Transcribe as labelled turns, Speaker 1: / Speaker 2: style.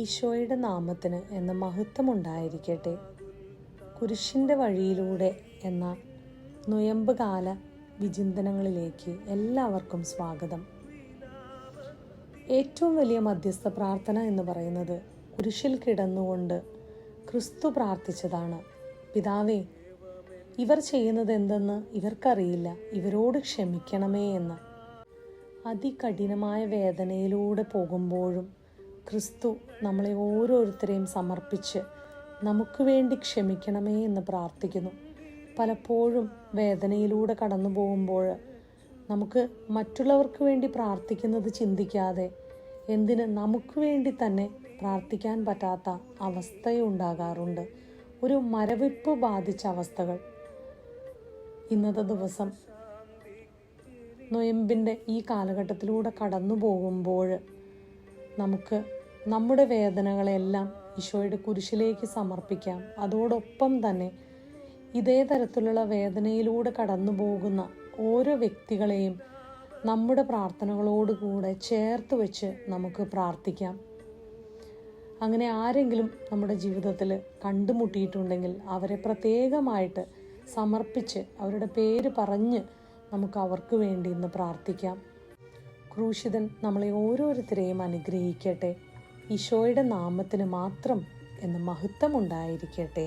Speaker 1: ഈശോയുടെ നാമത്തിന് എന്ന മഹത്വമുണ്ടായിരിക്കട്ടെ. കുരിശിൻ്റെ വഴിയിലൂടെ എന്ന നൊയമ്പ് കാല വിചിന്തനങ്ങളിലേക്ക് എല്ലാവർക്കും സ്വാഗതം. ഏറ്റവും വലിയ മധ്യസ്ഥ പ്രാർത്ഥന എന്ന് പറയുന്നത് കുരിശിൽ കിടന്നുകൊണ്ട് ക്രിസ്തു പ്രാർത്ഥിച്ചതാണ്. പിതാവേ, ഇവർ ചെയ്യുന്നത് എന്തെന്ന് ഇവർക്കറിയില്ല, ഇവരോട് ക്ഷമിക്കണമേ എന്ന്. അതികഠിനമായ വേദനയിലൂടെ പോകുമ്പോഴും ക്രിസ്തു നമ്മളെ ഓരോരുത്തരെയും സമർപ്പിച്ച് നമുക്ക് വേണ്ടി ക്ഷമിക്കണമേ എന്ന് പ്രാർത്ഥിക്കുന്നു. പലപ്പോഴും വേദനയിലൂടെ കടന്നു പോകുമ്പോൾ നമുക്ക് മറ്റുള്ളവർക്ക് വേണ്ടി പ്രാർത്ഥിക്കുന്നത് ചിന്തിക്കാതെ എന്തിന് നമുക്ക് വേണ്ടി തന്നെ പ്രാർത്ഥിക്കാൻ പറ്റാത്ത അവസ്ഥയുണ്ടാകാറുണ്ട്. ഒരു മരവിപ്പ് ബാധിച്ച അവസ്ഥകൾ. ഇന്നത്തെ ദിവസം നൊയമ്പിൻ്റെ ഈ കാലഘട്ടത്തിലൂടെ കടന്നു പോകുമ്പോൾ നമുക്ക് നമ്മുടെ വേദനകളെല്ലാം ഈശോയുടെ കുരിശിലേക്ക് സമർപ്പിക്കാം. അതോടൊപ്പം തന്നെ ഇതേ തരത്തിലുള്ള വേദനയിലൂടെ കടന്നു പോകുന്ന ഓരോ വ്യക്തികളെയും നമ്മുടെ പ്രാർത്ഥനകളോടുകൂടെ ചേർത്ത് വെച്ച് നമുക്ക് പ്രാർത്ഥിക്കാം. അങ്ങനെ ആരെങ്കിലും നമ്മുടെ ജീവിതത്തിൽ കണ്ടുമുട്ടിയിട്ടുണ്ടെങ്കിൽ അവരെ പ്രത്യേകമായിട്ട് സമർപ്പിച്ച് അവരുടെ പേര് പറഞ്ഞ് നമുക്ക് അവർക്ക് വേണ്ടി ഇന്ന് പ്രാർത്ഥിക്കാം. ക്രൂശിതൻ നമ്മളെ ഓരോരുത്തരെയും അനുഗ്രഹിക്കട്ടെ. ഈശോയുടെ നാമത്തിന് മാത്രം എന്ന് മഹത്വമുണ്ടായിരിക്കട്ടെ.